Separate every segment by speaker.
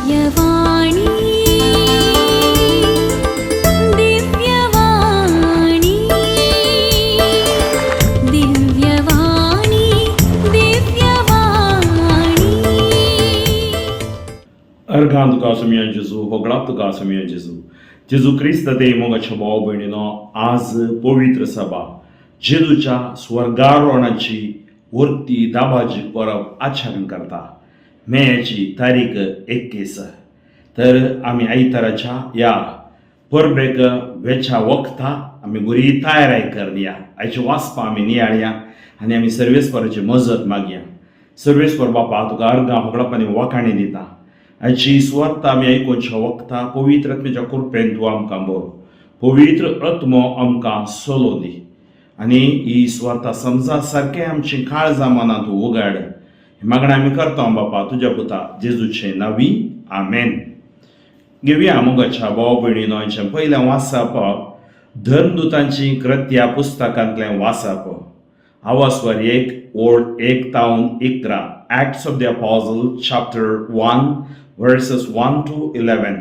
Speaker 1: Divyavani Divyavani Divyavani Divyavani
Speaker 2: Argan tukasomian Jesu, hoglap tukasomian Jesu. Jesu ख्रिस्त ते मोगाच्या भाव बहिणीनो आज पवित्र सभा जेजूच्या स्वर्गारोहणाची वरती दाबाजी परब आचरण करता मेची तारीख 21 तर आम्ही आयताराच्या या परबेक वेच्या वक्ता आम्ही बरी तयारी करया आयची वाचपा आम्ही नियाळया आणि आम्ही सर्वेस्पराची मजत मागया. सर्वेस्पर बापा तुका अर्गा होगळापानी वाखाणी दिता आयची स्वार्थ आम्ही ऐकूनच्या वक्ता पवित्र आत्म्याच्या कृपेन तूं आमकां बोर पवित्र आत्मो आमकां सोलो दी आणि ही स्वार्थ समजा सारखे आमची काळजां मनां तूं उगाड हे मागणें आमी करता बापा तुज्या पुता जेजूचे नावी आमेन. घेवया मोगाच्या भाव भयणीनो हांचें पयलें वाचप धर्मदूतांची कृत्या पुस्तकांतलें वाचप आवास्वर 1 ओळ 1 तावन 11 Acts of the Apostles chapter 1 verses 1 to 11.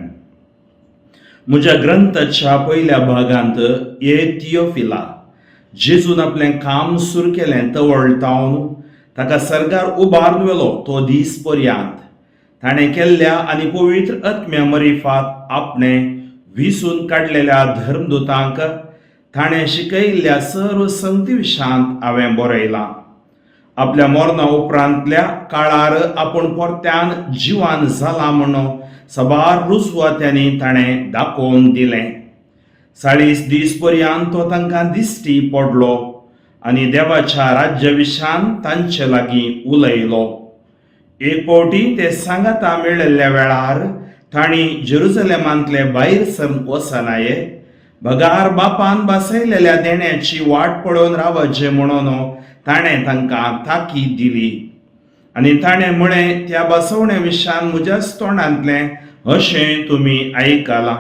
Speaker 2: म्हज्या ग्रंथाच्या पयल्या भागांत ये थियोफिला जेजून आपलें काम सुरू केलें तवळटावन ताका सर्गार उबारून व्हेलो तो दीस पर्यंत ताणें केल्ल्या आनी पवित्र आत्म्या मरिफात आपणें विसून काडलेल्या धर्मदूतांक ताणें शिकयल्ल्या सर्व संगती विशांत हांवें बरयलां. आपल्या मरणा उपरांतल्या काळार आपूण परत्यान जिवान जाला म्हणून सबार रुजवात्यांनी ताणें दाखोवन दिलें. 40 दीस पर्यंत तो तांकां दिश्टी पडलो आनी देवाच्या राज्या विशान तांचे लागीं उलयलो. एक फावटी ते सांगाता मेळिल्ल्या वेळार तांणी जेरुसलेमांतले भायर सरून वचनाये भगार बापान बसयलेल्या देण्याची वाट पळोवन रावचे म्हणून ताणें तांकां ताकीद दिली आनी ताणें म्हळें त्या बसवण्या विशान म्हज्याच तोंडांतलें अशें तुमी आयकलां.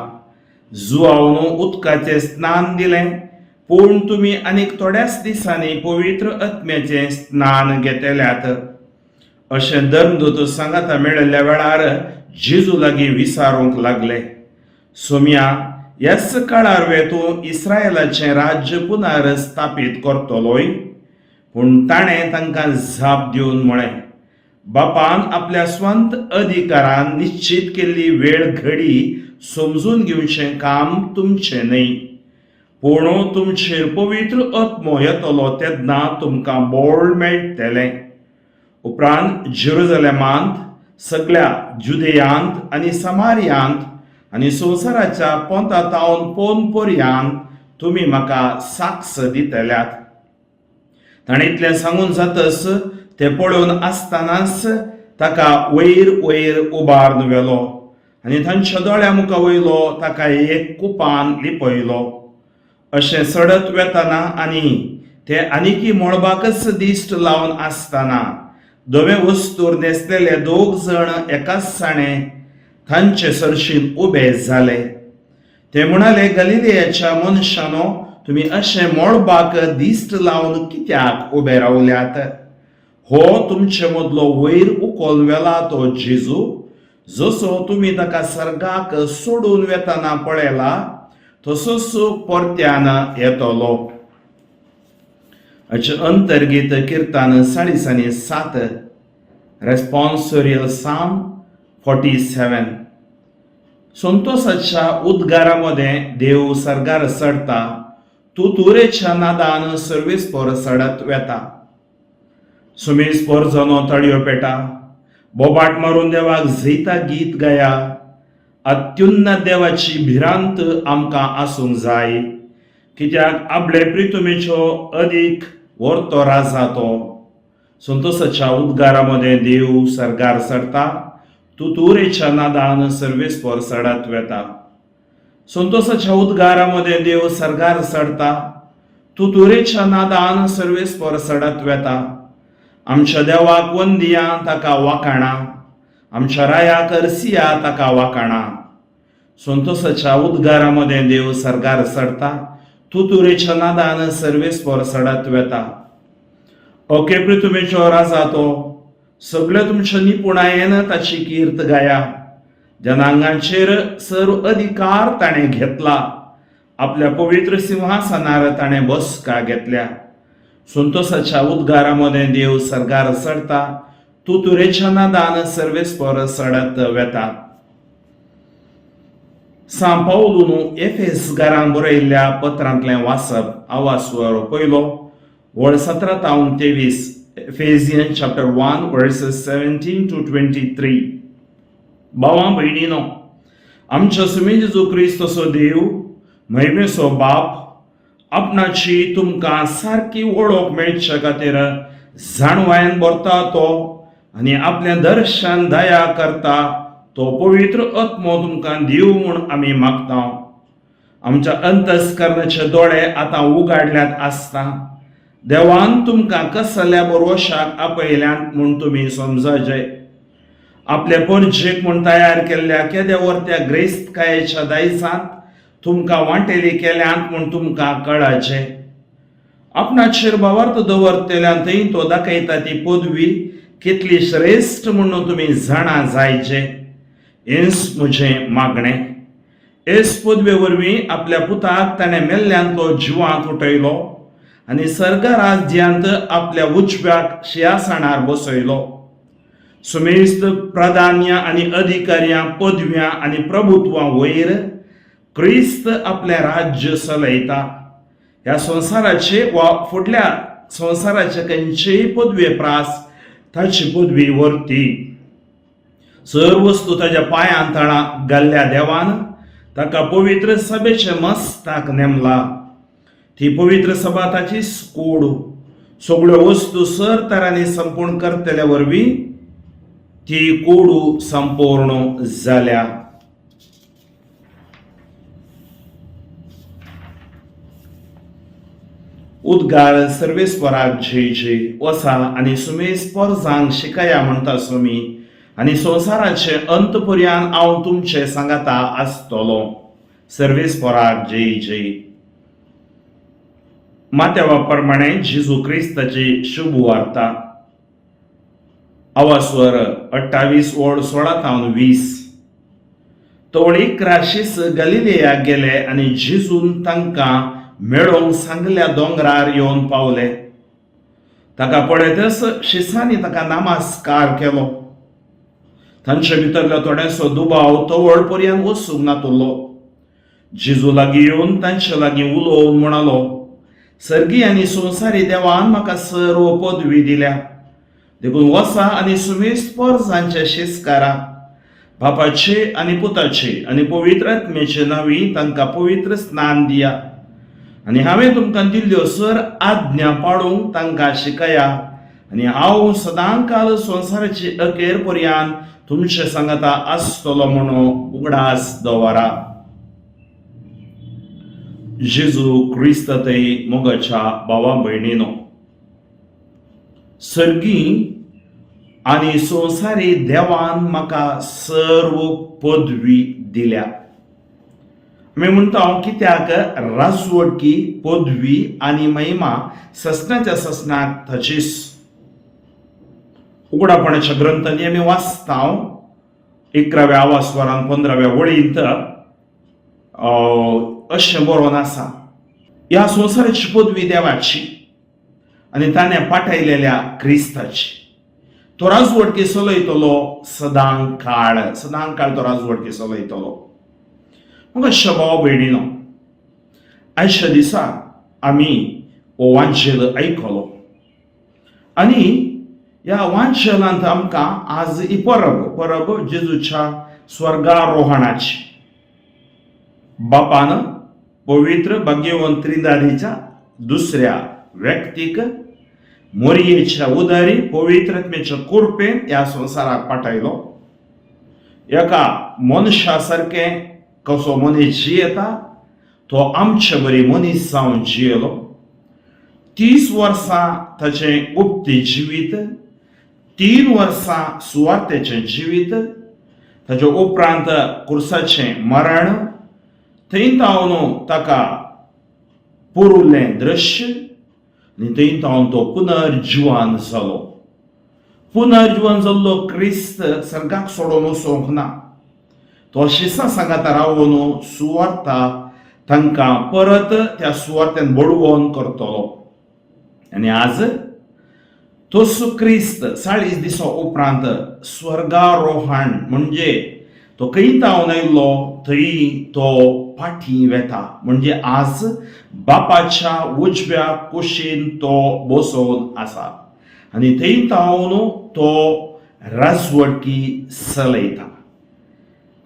Speaker 2: जुआवन उदकाचें स्नान दिलें पूण तुमी आनीक थोड्याच दिसांनी पवित्र आत्म्याचें स्नान घेतल्यात. अशें धर्मदूत सांगाता मेळिल्ल्या वेळार जेजू लागीं विचारूंक लागले सोम्या ह्याच काळार तूं इस्रायलाचें राज्य पुनर स्थापीत करतलोय. पूण ताणें तांकां जाप दिवन म्हळें बापान आपल्या स्वंत अधिकारान निश्चित केल्ली वेळ घडी समजून घेवचें काम तुमचें न्हय पूण तुमचेर पवित्र आत्मो येतलो तेन्ना तुमकां बळ मेळटलें. उपरांत जेरुसलेमांत सगळ्या जुदेयांत आनी समारियांत आनी संवसाराच्या पोंतातावन पोन पर्यंत तुमी म्हाका साक्ष दितल्यात. ताणें इतलें सांगून जातच ते पळोवन आसतनाच ताका वयर वयर उबारून व्हेलो आनी तांच्या दोळ्या मुखां वयलो ताका एक कुपान लिपयलो. अशें सडत वेतना आनी ते आनीकी मळबाकच दिश्ट लावन आसतना दोवे वस्तूर न्हेसलेले 2 जण एकाच साणें तांचे सरशीन उबे जाले. ते म्हणाले गलिलेयाच्या मनशानो तुमी अशें मळबाक दिश्ट लावन कित्याक उबे रावल्यात. हो तुमचे मदलो वयर उखोवन व्हेला तो जेजू जसो तुमी ताका सर्गाक सोडून वेतना पळयला तसोच परत्यान येतलो. अंतर्गीत कीर्तन 7 रेस्पॉन्सोरियल साम 47. संतोषाच्या उद्गारामध्ये देव सर्गार चडता तुतुरेच्या नादान सर्वेस्पर चडत वेता. सुमेस्पर जनो तळयो पेटा बोबाट मारून देवाक झैता गीत गाया. अत्युन्नत देवाची भिरांत आमकां आसूंक जाय कित्याक आपले प्रितुमेचो अदीक व्हरतो राजा तो. संतोषाच्या उद्गारामध्ये देव सर्गार चडता तुतुरेच्या नादान सर्वेस्पर चडत वेता. संतोषाच्या उद्गारामध्ये देव सर्गार चडता तुतुरेच्या नादान सर्वेस्पर चडत वेता. आमच्या देवाक वंदिया ताका वाखाणा आमच्या रायाक अर्सिया ताका वाखाणा. संतोषाच्या उद्गारामध्ये देव सर्गार चडता तुतुरेच्या नादान सर्वेस्पर चडत वेता. ओके पृथ्वीचो राजा तो सगळे तुमच्या निपुणायेन ताची कीर्त गाया. जनांगांचेर सर्व अधिकार ताणें घेतला. आपल्या पवित्र सिंहासनार ताणें बसका घेतल्या. संतोषाच्या उद्गारामध्ये देव सर्गार चडटा. तुतुरेच्या नादान सर्वेस्पर चडत वेता. सांत पावलून एफेसकारांक बरयल्ल्या पत्रांतलें वाचप. आवाजवर पयलो वळ 17 ते 23. Ephesians chapter 1 verses 17 to 23. भावां भयणीनो, आमच्या सुमी जेजू क्रिस्तचो देव महिमेचो बाप आपणाची तुमकां सारकी वळख मेळचे खातीर जाणवायन भरता तो आनी आपलें दर्शन दया करता तो पवित्र आत्मो तुमकां दिव म्हूण आमी मागता. आमच्या अंतस्करणाचे दोळे आतां उगाडल्यात आसता. देवान तुमकां कसल्या बरोशाक आपयल्यात म्हूण तुमी समजचे. आपल्या परजेक म्हूण तयार केल्ल्या केद्या वर्त्या ग्रेस्तकायेच्या दायजांत तुमकां वांटेली केल्यांत म्हूण तुमकां कळचे. आपणाचेर भावार्थ दवरतल्यान थंय तो दाखयता ती पदवी कितली श्रेश्ठ म्हणून तुमी जाणा जायचे. हेंच म्हजें मागणें. हेच पदवे वरवीं आपल्या पुताक ताणें मेल्ल्यान तो जिवांत उठयलो आनी सर्ग राज्यांत आपल्या उजव्याक सिंहासनार बसयलो. सुमेस्त प्राधान्य आनी अधिकाऱ्यां पदव्यां आनी प्रभुत्वां वयर क्रिस्त आपलें राज्य चलयता. ह्या संवसाराचे वा फुडल्या संवसाराचे खंयचेय पदवे प्रास ताची पदवी व्हरती. सर्व वस्तू ताच्या पांयां तळा घाल्ल्या देवान ताका पवित्र सभेचे मस्ताक नेमला. ती पवित्र सभा ताची कूड. सगळ्यो वस्तू सर तरांनी संपूर्ण करतल्या वरवीं ती कूड संपूर्ण जाल्या. उद्गार सर्वेस्पराक जय जय. वसा आनी सुमेस परजांक शिकया म्हणटा सुमी आनी संवसाराचे अंत पर्यंत हांव तुमचे सांगाता आसतलो. सर्वेस्पराक जय जय. माथ्यावा प्रमाणे जेजू क्रिस्ताची शुभ वार्ता. आवाजवर 28 वळ 16 ते 20. तवळीक राशीस गलिलेयाक गेले आनी जेजून तांकां मेळोवंक सांगल्या दोंगरार येवन पावले. ताका पळयतच शिसांनी ताका नमस्कार केलो. तांचे भितरलो थोडेसो दुबाव तवळ पर्यंत वचूंक नातुरलो. जेजू लागीं येवन तांचे लागीं उलोवन म्हणालो, सर्गी आनी संवसारी देवान म्हाका सर्व पदवी दिल्या. देखून वसा आनी सुमेस्त परजांचे शेसकारा बापाचे आनी पुताचे आनी पवित्र आत्म्याचे नांवी तांकां पवित्र स्नान दिया. आनी हांवें तुमकां दिल्ल्यो सर आज्ञा पाळूंक तांकां शिकया. आनी हांव सदांकाल संवसाराची अखेर पर्यंत तुमचे सांगाता आसतलो म्हणून उगडास दवरा. जेजू क्रिस्त थंय मोगाच्या भावा भयणीनो, सर्गी आनी संवसारी देवान म्हाका सर्व पदवी दिल्या. आमी म्हणटा कित्याक राजवटकी पदवी आनी महिमा ससनाच्या ससनाक ताचीच. उगडापणाच्या ग्रंथांनी आमी वाचता 11व्या आवाजवरान 15व्या वळींत अशें बरोवन आसा, ह्या संवसाराची पदवी देवाची आनी ताणें पाठयलेल्या क्रिस्ताची. तो राजवटकी चलयतलो सदांकाळ. सदांकाळ तो राजवटकी चलयतलो. मग भाव भयणीनो, आयच्या दिसा आमी हो वांचेल आयकलो आनी ह्या वांचनांत आमकां आज ही परब जेजूच्या स्वर्गारोहणाची. बापान पवित्र भाग्यवंत त्रिदादीच्या दुसऱ्या व्यक्तीक मोरयेच्या उदारी पवित्रत्मेच्या कृपेन ह्या संवसाराक पाठयलो. एका मनशा सारकें कसो मनीस जियेता तो आमचे बरी मनीस जावन जियेलो. 30 वर्सां ताचें गुप्ती जिवीत, 3 वर्सां सुवातेचें जिवीत, ताचे उपरांत क्रुसाचें मरण, थंय तावन ताका पुरुल्लें दृश्य आनी थंय तावन तो पुनर्जीवन जालो. पुनर्जीवन जाल्लो क्रिस्त सर्गाक सोडून वचोंक ना. तो शिसा सांगाता रावून सुवार्ता तांकां परत त्या सुवार्थेन बडवून करतलो. आनी आज तोच क्रिस्त 40 दिसा उपरांत स्वर्गारोहण म्हणजे तो खंय तावन आयिल्लो थंय तो फाटी वेता. म्हणजे आज बापाच्या उजव्या कुशीन तो बसोवन आसा आनी थंय तावन तो राजवटकी चलयता.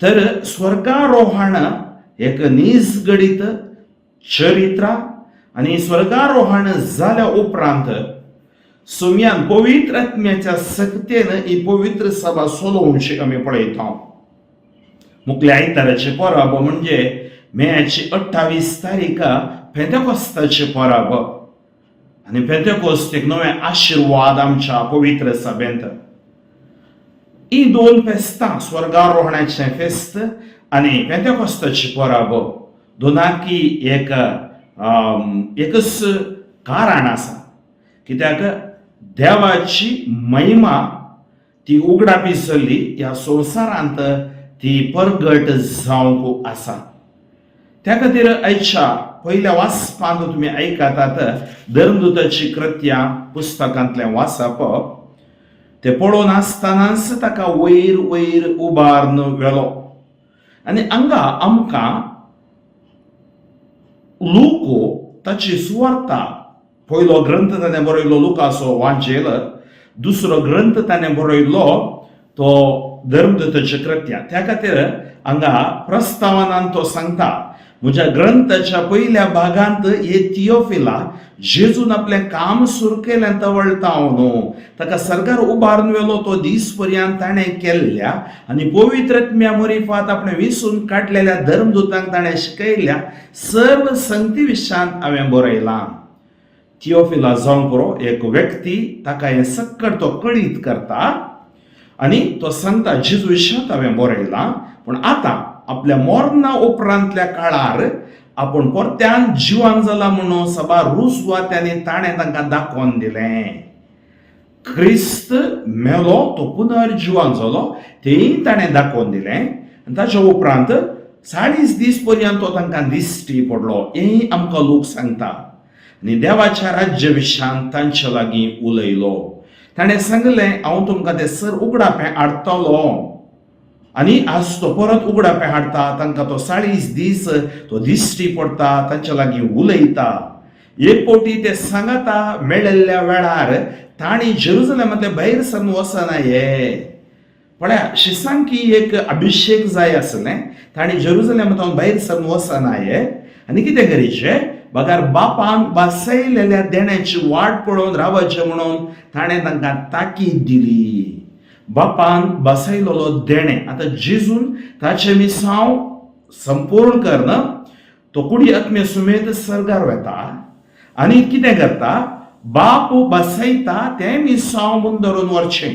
Speaker 2: तर स्वर्गारोहण एक निजगडीत चरित्र आनी स्वर्गारोहण जाल्या उपरांत सुमयान पवित्र आत्म्याच्या सक्तेन ही पवित्र सभा चलोवची आमी पळयता. मुखल्या आयताराचे परब म्हणजे मेची 28 तारीख पेंतेकोस्ताचे परब आनी पेंतेकोस्त एक नवे आशिर्वाद आमच्या पवित्र सभेंत. ही दोन फेस्तां स्वर्गारोहणाचे फेस्त आनी पेंतेकोस्ताचे परब दोनांकी एकच कारण आसा. कित्याक देवाची महिमा ती उगडापी चल्ली ह्या संवसारांत ती परगट जावंक आसा. त्या खातीर आयच्या पयल्या वाचपांत तुमी आयकतात धर्मदूताची कृत्यां पुस्तकांतलें वाचप. ते पळोवन आसतनाच ताका वयर वयर उबारून व्हेलो आनी हांगा आमकां लूको ताची सुवार्ता पयलो ग्रंथ ताणें बरयलो लुकाचो वांचेल, दुसरो ग्रंथ ताणें बरयलो तो धर्मदूताची कृत्यां. त्या खातीर हांगा प्रस्तावनान तो सांगता म्हज्या ग्रंथाच्या पयल्या भागांत हे थियोफिला जेजून आपलें काम सुरू केलें तवळता हांव न्हू ताका सरकार उबारून व्हेलो तो दीस पर्यंत ताणें केल्ल्या आनी पवित्र आत्म्या मोरिफात आपणें विसून काडलेल्या धर्मदूतांक ताणें शिकयल्या सर्व संगती विशयांत हांवें बरयलां. थियोफिला जावन पुरो एक व्यक्ती ताका हें सक्कड तो कळीत करता आनी तो सांगता जेजू विशयांत हांवें बरयलां पूण आतां आपल्या मरणा उपरांतल्या काळार आपूण परत्यान जिवान जाला म्हणून सभा रुजवात्यांनी ताणें तांकां दाखोवन दिलें. क्रिस्त मेलो तो पुनर्जिवान जालो तेंय ताणें दाखोवन दिलें आनी ताच्या उपरांत 40 दीस पर्यंत तो तांकां दिश्टी पडलो. हेंय आमकां लोक सांगता आनी देवाच्या राज्य विशयांत तांचे लागीं उलयलो. ताणें सांगलें हांव तुमकां ते सर उगडापें हाडटलो आनी आज तो परत उगडापें हाडटा. तांकां तो 40 दीस तो दिश्टी पडटा तांचे लागीं उलयता. एक फावटी ते सांगता मेळिल्ल्या वेळार तांणी जेरुसलेमांतले भायर सरून वचनाये. पळया शिसांकी एक अभिषेक जाय आसलें तांणी जेरुसलेमांतल्यान भायर सरून वचनाये आनी कितें करीचें बगार बापान बसयलेल्या देण्याची वाट पळोवन रावचें म्हणून ताणें तांकां ताकीद दिली. बापान बसयलेलो देणें आतां जेजून ताचे मिसांव संपूर्ण करना तो कुडी आत्मे सुमेत सर्गार वता आनी कितें करता बाप बसयता तें मिसांव म्हूण धरून व्हरचें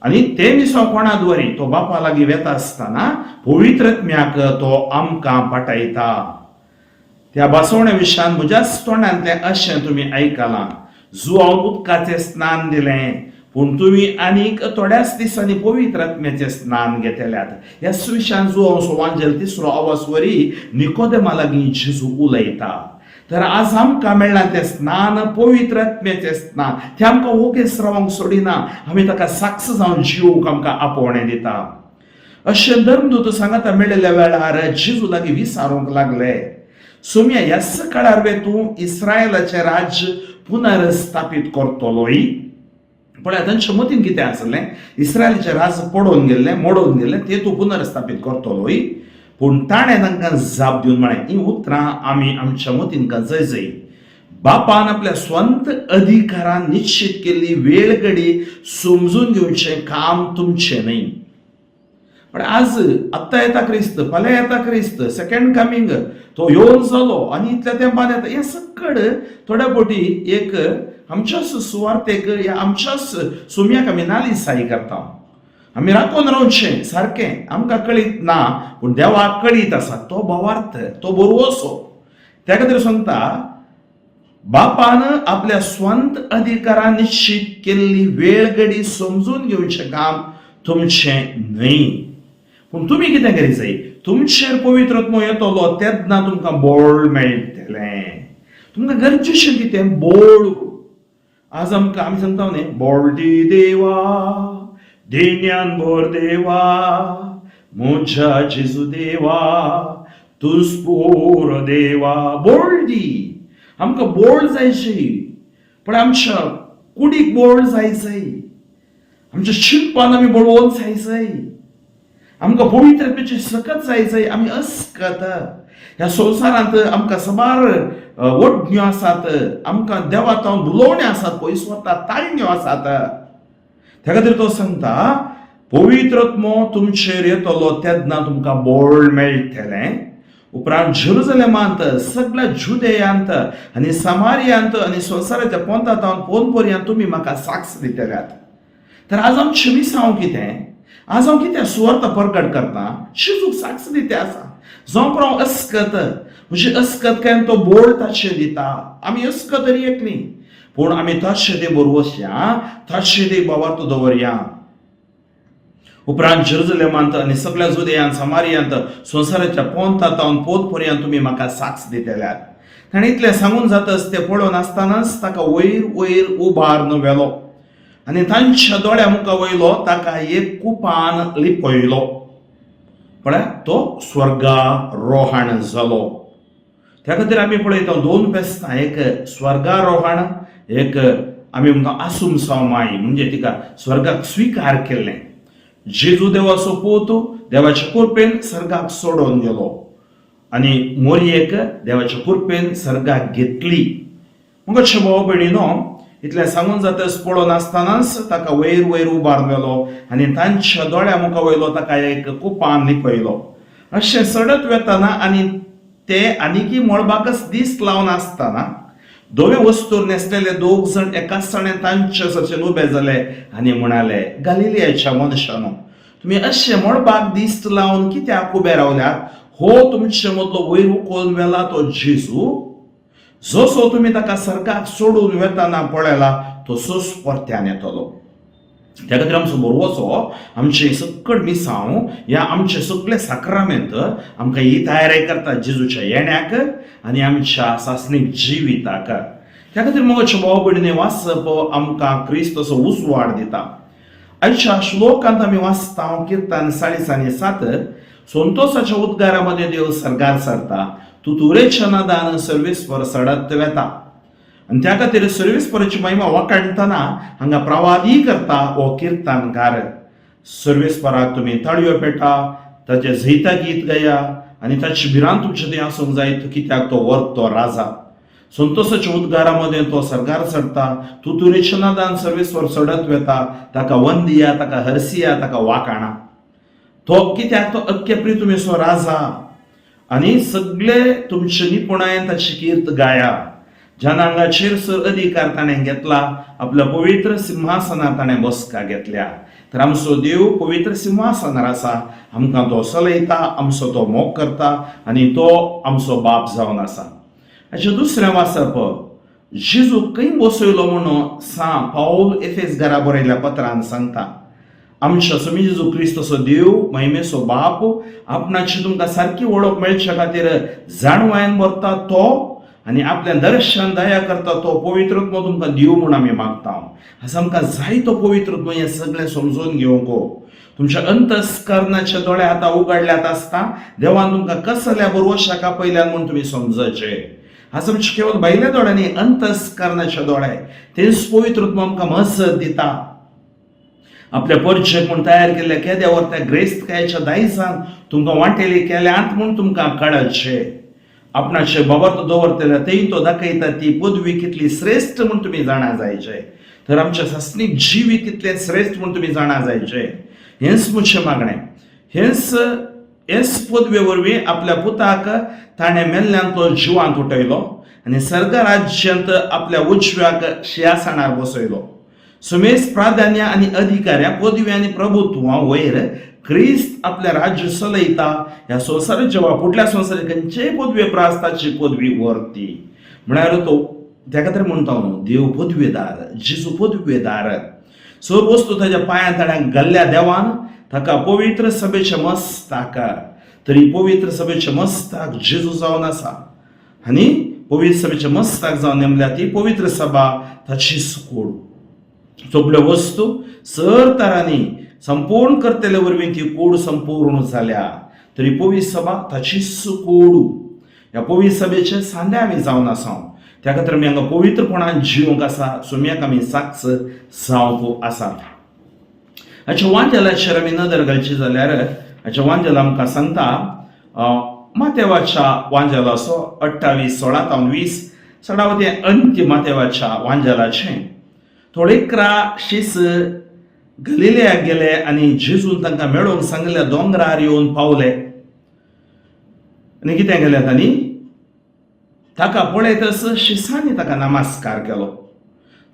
Speaker 2: आनी तें मिसांव कोणा द्वारी तो बापा लागीं वेता आसतना पवित्र आत्म्याक तो आमकां पाठयता. त्या बसवण्या विशयान म्हज्याच तोंडांतलें अशें तुमी आयकलां जुआव उदकाचें स्नान दिलें पूण तुमी आनीक थोड्याच दिसांनी पवित्र आत्म्याचें स्नान घेतल्यात. ह्या विशयान जुआव सुवांजेल 3रो अवस्वरी निकोदेमा लागीं जेजू उलयता. तर आज आमकां मेळ्ळां तें स्नान पवित्र आत्म्याचें स्नान तें आमकां ओगेच रावंक सोडिना. आमी ताका साक्ष जावन जिवूंक आमकां आपोवणें दिता. अशें धर्मदूत सांगता मेळिल्ल्या वेळार जेजू लागीं विचारूंक लागले सुम्या ह्याच काळार वे तूं इस्रायलाचें राज्य पुनर्स्थापीत करतलोय. पळय तांच्या मतीन कितें आसलें इस्रायलाचें राज्य पडोवन गेल्लें मोडोवन गेल्लें तें तूं पुनर्स्थापीत करतलोय. पूण ताणें तांकां जाप दिवन म्हळें ही उतरां आमी आमच्या मतीन जय जय बापान आपल्या स्वंत अधिकारान निश्चित केल्ली वेळ घडी समजून घेवचें काम तुमचें न्हय. पण आज आत्तां येता क्रिस्त फाल्यां येता क्रिस्त सेकंड कमिंग तो येवन जालो आनी इतल्या तेंपान येता हें सक्कड थोड्या फावटी एक आमच्याच सुवार्थेक या आमच्याच सुम्याक आमी नालिसाई करता. आमी राखून रावचें सारकें आमकां कळीत ना पूण देवाक कळीत आसा तो भवार्थ तो बरोवसो. त्या खातीर सांगता बापान आपल्या स्वंत अधिकारान निश्चित केल्ली वेळ घडी समजून घेवचें काम तुमचें न्हय. पूण तुमी कितें करीत तुमचेर पवित्र आत्मो येतलो तेन्ना तुमकां बोळ मेळटलें. तुमकां गरजेचें कितें बोळ. आज आमी सांगता न्ही बोळटी देवा देन्यान भर देवा म्हज्या जेजू देवा तूं स्फूर देवा. बोळ दी. आमकां बोळ जायची पण आमच्या कुडीक बोळ जायचंय. आमच्या शिल्पान आमी बोळोवन जायचंय. आमकां पवित्रतेची सकत जायचंय. आमी अस्कत ह्या संवसारांत आमकां सबार वडण्यो आसात. आमकां देवातावन बुलोवण्यो आसात. पयस वता ताळण्यो आसात. त्या खातीर तो सांगता पवित्र आत्मो तुमचेर येतलो तेन्ना तुमकां बोळ मेळटलें. उपरांत जेरुसलेमांत सगळ्या जुदेयांत आनी समारियांत आनी संवसाराच्या पोंतांतावन पोन पर्यंत तुमी म्हाका साक्ष दितल्यात. तर आज आमचें मिसांव कितें. आज हांव कितें सुवार्थ प्रकट करता. जेजूक साक्ष दिते आसा. जावं हांव अस्कत म्हणजे अस्कत काय तो बोळ ताचे दिता. आमी अस्कत तरी एक न्ही पूण आमी ताचे दे बरोवया ताचे दे बोवार्थ दवरया. उपरांत जेरुसलेमांत आनी सगळ्या जुदेयांत समारियांत संवसाराच्या पोंतांतावन पोत पर्यंत तुमी म्हाका साक्ष दितल्यात. ताणें इतलें सांगून जातच तें पळोवन आसतनाच ताका वयर वयर उबारून व्हेलो आनी तांच्या दोळ्या मुखां वयलो ताका एक कुपान लिपयलो. म्हळ्यार तो स्वर्गारोहण जालो. त्या खातीर आमी पळयता दोन फेस्तां एक स्वर्गारोहण एक आमी म्हणटा आसुमसामाई म्हणजे तिका स्वर्गाक स्विकार केल्लें. जेजू देवाचो पूत देवाच्या कृपेन सर्गाक सोडून गेलो आनी मोरयेक देवाच्या कृपेन सर्गाक घेतली. मुखाचे भाव भयणीनो इतलें सांगून जातच पळोवन आसतनाच ताका वयर वयर उबारून गेलो आनी तांच्या दोळ्या मुखा वयलो ताका एक कुपान लिपयलो. अशें सडत वेताना आनी ते आनीकी मळबाकच दीस लावन आसतना दोवे वस्तूर न्हेसलेले दोग जण एकाच सणें तांचे सरचेर उबे जाले आनी म्हणाले गलिलियाच्या मनशानो तुमी अशे मळबाक दीस लावन कित्याक उबे रावल्यात. हो तुमचे मदलो वयर उखलून व्हेला तो जेजू जसो तुमी ताका सर्गाक सोडून वेताना पळयला तसोच परत्यान येतलो. त्या खातीर आमचो बरोवचो आमचे सकट मिसांव ह्या आमचे सगळे साक्रामेंत आमकां ही तयारी करता जेजूच्या येण्याक आनी आमच्या सासणीक जिविताक. त्या खातीर मोगाचे भाव भयणीने वाचप आमकां क्रिस्तचो उजवाड दिता. आयच्या श्लोकांत आमी वाचता किर्तन 47 संतोषाच्या उद्गारा मध्ये देव सर्गार सरता. तुतुरेच्या नादान सर्वेस्पर सडत वेता आनी त्या खातीर सर्वेस्पराची महिमा वखणटना हांगा प्रवादी करता हो किर्तनकार. सर्वेस्पराक तुमी ताळयो पेटा ताचे झैता गीत गाया आनी ताची भिरांत तुमचे थंय आसूंक जाय कित्याक तो वर्तो राजा. संतोषाच्या उद्गारामध्ये तो सर्गार चडटा. तुतुरेच्या नादान सर्वेस्वर सडत वेता. ताका वंदिया ताका हरसिया ताका वाखाणा. तो कित्याक तो अख्खे पृथ्वी सो राजा आनी सगळे तुमचे निपुणायेन ताची कीर्त गाया. जनांगाचेर सर अधिकार ताणें घेतला. आपल्या पवित्र सिंहासनार ताणें बसका घेतल्या. तर आमचो देव पवित्र सिंहासनार आसा. आमकां तो चलयता आमचो तो मोग करता आनी तो आमचो बाप जावन आसा. हाचें दुसरें वाचप जेजू खंय बसयलो म्हणून पाऊल एफेसकारा बरयल्ल्या पत्रांत सांगता. आमच्या स्वामी जेजू क्रिस्तचो देव महिमेचो बाप आपणाची तुमकां सारकी वळख मेळचे खातीर जाणवायन भरता तो आनी आपल्या दर्शन दया करता तो पवित्र आत्मो तुमकां दिव म्हूण आमी मागता. असो आमकां जाय तो पवित्र आत्मो हें सगळें समजून घेवंक. तुमच्या अंतस्करणाचे दोळे आतां उगडल्यात आसता. देवान तुमकां कसल्या बरोवशाक आपयल्यान म्हूण तुमी समजचे. आज आमचे केवळ भायल्या दोळ्यांनी अंतस्करणाचे दोळे तेच पवित्र आत्मो आमकां मजत दिता. आपल्या परिचय म्हूण तयार केल्ल्या केद्यावर त्या ग्रेस्तकायेच्या दायजान तुमकां वांटेली केल्यात म्हूण तुमकां कळचे. आपणाचे बाबत दवरतले तेय तो दाखयता ती पदवी कितली श्रेष्ठ म्हूण तुमी जाणा जायचे. तर आमच्या सासणीक जिवी कितले श्रेष्ठ म्हूण तुमी जाणा जायचे. हेंच म्हजें मागणें. हेच पदवे वरवीं आपल्या पुताक ताणें मेल्ल्यान तो जिवांत उठयलो आनी सर्ग राज्यांत आपल्या उजव्याक सिंहासनार बसयलो. सुमेस प्राधान्य आनी अधिकाऱ्या पदवी आनी प्रभुत्वा वयर क्रिस्त आपल्या राज्य चलयता. ह्या संवसाराच्या वा फुडल्या संवसाराची खंयचेय पदवे प्रास्ताची पदवी व्हरती. म्हळ्यार तो त्या खातीर म्हणटा देव पदवेदार जेजू पदवेदार. सर वस्तू ताच्या पांयां ताणें घाल्ल्या देवान ताका पवित्र सभेचे मस्ताक तरी पवित्र सभेचे मस्ताक जेजू जावन आसा आनी पवित्र सभेचे मस्ताक जावन नेमल्या ती पवित्र सभा ताची कूड. सगळ्यो वस्तू सर तरांनी संपूर्ण करतले वरवीं ती कूड संपूर्ण जाल्या तरी पवित्र सभा ताची कूड. ह्या पवित्र सभेचे सांडे आमी जावन आसा त्या खातीर आमी हांगा पवित्रपणान जिवंक आसा. सुम्याक आमी साक्ष जावंक आसा. हाच्या वांजेलाचेर आमी नदर घालची जाल्यार हाच्या वांजेला आमकां सांगता मातेवाच्या वांजेलाचो 28:16-20 चडावते अंत्य मातेवाच्या वांजेलाचे. थोडे शिस गलिलेयाक गेले आनी जेजून तांकां मेळोवंक सांगले दोंगरार येवन पावले आनी कितें केलें तांणी ताका पळयतस शिसांनी ताका नमस्कार केलो.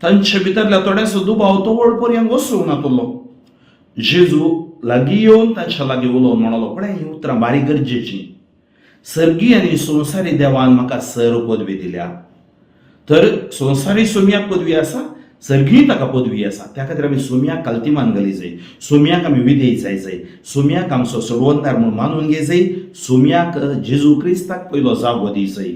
Speaker 2: तांचे भितरल्या थोडेसो दुबाव तो वळ पर्यंत वचूंक ना तुलो. जेजू लागीं येवन तांच्या लागीं उलोवन म्हणलो पळय ही उतरां बारीक गरजेची. सर्गी आनी संवसारी देवान म्हाका सर पदवी दिल्या. तर संवसारी सोम्याक पदवी आसा सर्गी ताका पदवी आसा. त्या खातीर आमी सोम्याक काल्तिमान घाली जाय. सोम्याक आमी विधेय जाय. सोम्याक आमचो सोडवंतार म्हूण मानून घे जाय. सोम्याक जेजू क्रिस्ताक पयलो जागो दी जाय.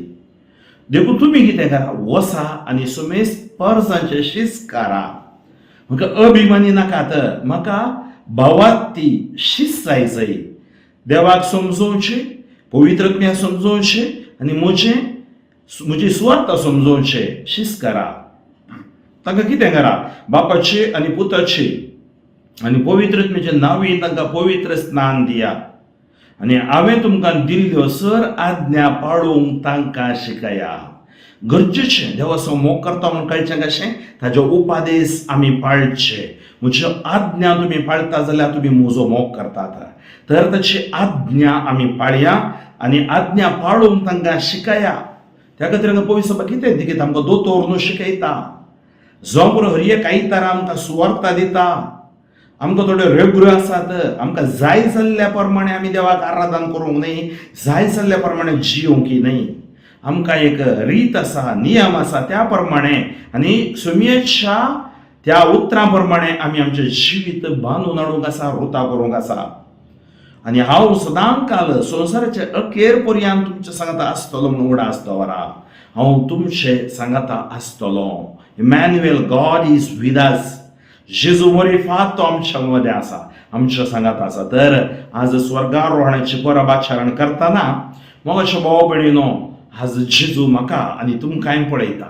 Speaker 2: देखून तुमी कितें करा वसा आनी सोमेस परसांचे शिस्त करा. म्हाका अभिमानी नाकात. म्हाका भावाती शिस्त जाय. देवाक समजोवचें पवित्रत्म्या समजोवचें आनी म्हजी सुवार्थ समजोवचें शिस्त करा. तांकां कितें करा बापाचे आनी पुताचे आनी पवित्रत्म्याचे नांवीं तांकां पवित्र स्नान दिया आनी हांवें तुमकां दिल्ल्यो सर आज्ञा पाळूंक तांकां शिकया. गरजेचें देवाचो मोग करता म्हूण कळचें कशें ताजो उपादेश आमी पाळचे. म्हज्यो आज्ञा तुमी पाळटा जाल्यार तुमी म्हजो मोग करतात. तर ताची आज्ञा आमी पाळया आनी आज्ञा पाळूंक तांकां शिकया. त्या खातीर हांगा पवित्र सभा कितें दिता आमकां दोतोर न्हू शिकयता. जोबरो हर एक आयतारा आमकां सुवार्ता दिता. आमकां थोड्यो रेगड्यो आसात. आमकां जाय जाल्ल्या प्रमाणे आमी देवाक आराधन करूंक न्ही जाय जाल्ल्या प्रमाणे जियोंक न्ही. आमकां एक रीत आसा नियम आसा त्या प्रमाणे आनी सुमयेच्या त्या उतरां प्रमाणे आमी आमचें जिवीत बांदून हाडूंक आसा वृता करूंक आसा. आनी हांव सदां काल संवसाराचे अखेर पर्यंत तुमचे सांगता आसतलो म्हूण उगडा आसतो वरा. हांव तुमचे सांगता आसतलो. Emmanuel God is with us. जेजू बरी फात तो आमच्या मध्ये आसा आमच्या सांगात आसा. तर आज स्वर्गारोहणाची परबाचरण करतना मोगाच्या भाव भयणीनो आज जेजू म्हाका आनी तुमकांय पळयता.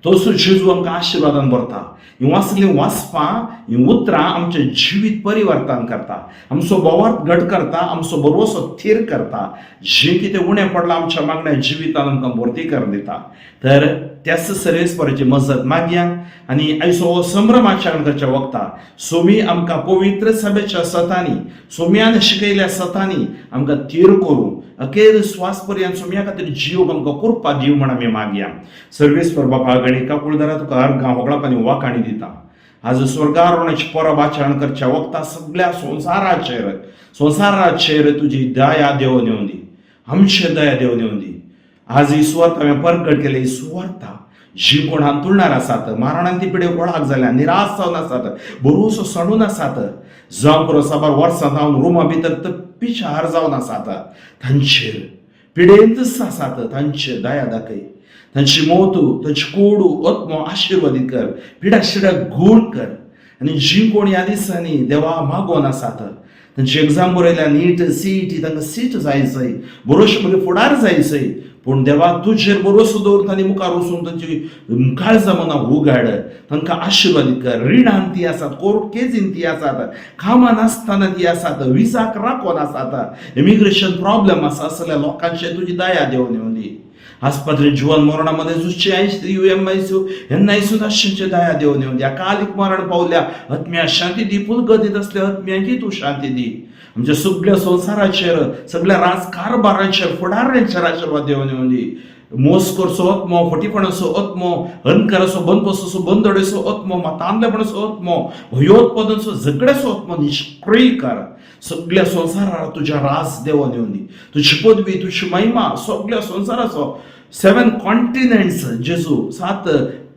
Speaker 2: तोच जेजू आमकां आशिर्वादान भरता. ही वाचलीं वाचपां ही उतरां आमचें जिवीत परिवर्तन करता. आमचो बोवार्थ घट करता. आमचो बरोसो थीर करता. जें कितें उणें पडलां आमच्या मागण्या जिवितान आमकां भरती करून दिता. तर त्याच सर्वेस्पराची मजत मागया आनी आयचो संभ्रमाचरण करच्या वखदार सोमी आमकां पवित्र सभेच्या सतांनी सोम्यान शिकयल्या सतांनी आमकां थीर करूं अखेर स्वास पर्यंत सोम्या खातीर जीव आमकां कृपा दिव म्हण आमी मागया. सर्वेस्पर बापा गणिका कुळदारा तुका हर गांव वगळापांनी वाखाणी दिता. आज स्वर्गारोहणाची परब आचरण करच्या वखदार सगळ्या संवसाराचेर तुजी दया देव नेवन दी. आमची दया देव नेवन दी. आज ही सुवार्थ हांवें परगट केली. ही सुवार्थ जी कोण हांतुरणार आसात मारणान ती पिढे कोळाक जाल्या निराश जावन आसात बरोसो सडून आसात जावं पुरो साबार वर्सां जावन रुमा भितर पिशार जावन आसात तांचेर पिडेंतच आसात. तांचेर दया दाखय. तांची मोतू तांची कोडू आत्मो आशिर्वादीत कर. पिडा शिडा गूण कर. आनी जी कोण ह्या दिसांनी देवा मागोवन आसात तांची एग्जाम बरयल्या नीट सीट तांकां सीट जायचंय बरोशे बरे फुडार जायचंय. पूण देवा तुजेर बरोसो दवरता आनी मुखार वचून तांची काळजां मनां उगाड. तांकां आशिर्वादीत कर. रिणान ती आसात कोर्ट केसीन ती आसात कामां नासतना ती आसात विजाक राखोन आसात इमिग्रेशन प्रॉब्लेम आसा असल्या लोकांचे तुजी दया देव नेवन दी. आस्पत्रे जीवन मरणामध्ये झुजचे UMICU यांनाही तांचे दया देव नेवन दी. अकालिक मरण पावल्या आत्म्या शांती दी. पुलगतीत असल्या आत्म्याची तू शांती दी. आमच्या सगळ्या संवसाराचेर सगळ्या राजकारभारांचेर फुडाऱ्यांचेर आशिर्वाद देव नेवन दी. मोसकरचो आत्मो फटीपणाचो आत्मो अहंकाराचो बंदपसाचो बंदडेचो आत्मो मातांदलेपणाचो आत्मो भयोत्पादनाचो झगड्याचो आत्मो निष्क्रिय कर. सगळ्या संवसाराक तुज्या राज देव नेवन दी. तुजी पदवी तुजी महिमा सगळ्या संवसाराचो 7 कॉन्टिनेंट्स जेजू 7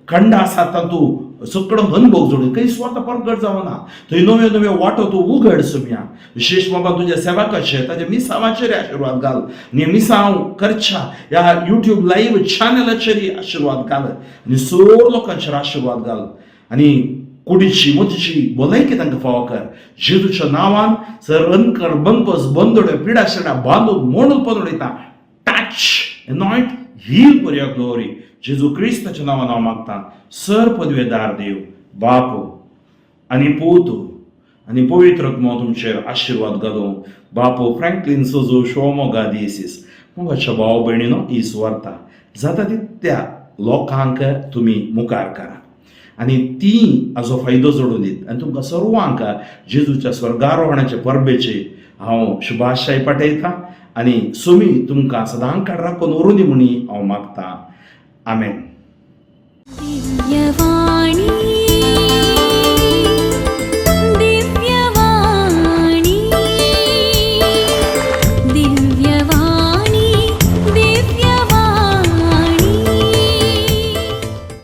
Speaker 2: खंड आसात तूं सगळं अनुभव जोडून काही स्वतः प्रगट जावना थंय नव्यो नव्यो वाटो तूं उघड सुम्या विशेष बाबा तुझ्या सेवकाचे ताच्या मिसावाचेर आशीर्वाद घाल आनी मिसाव करच्या ह्या युट्यूब लाईव्ह चॅनलाचेर आशीर्वाद घाल आनी सगळ्या लोकांचेर आशीर्वाद घाल आनी कुडीची मुतीची भलायकी तांकां फावो कर जेजूच्या नांवान सर रनकर बंपस बंदोड्यो पिडा शेडा बांदून मोडून पडयता टच anoint हील कर your glory जेजू क्रिस्ताच्या नांवान हांव मागतां सर पदवेदार देव बापू आनी पोतू आनी पवित्र आत्मा तुमचेर आशीर्वाद घालूं बापू फ्रँकलिन सोजो शोमो गादीसीस मोगाच्या भाव भयणीनो ही सुवार्ता जाता तितल्या लोकांक तुमी मुखार करा आनी ती हाजो फायदो जोडून दीत आनी तुमकां सर्वांक जेजूच्या स्वर्गारोहणाचे परबेचे हांव शुभाशय पाठयतां आनी सुमी तुमकां सदांकाळ राखून उरूं दी म्हणी हांव मागतां आमेन.
Speaker 1: दिव्यवाणी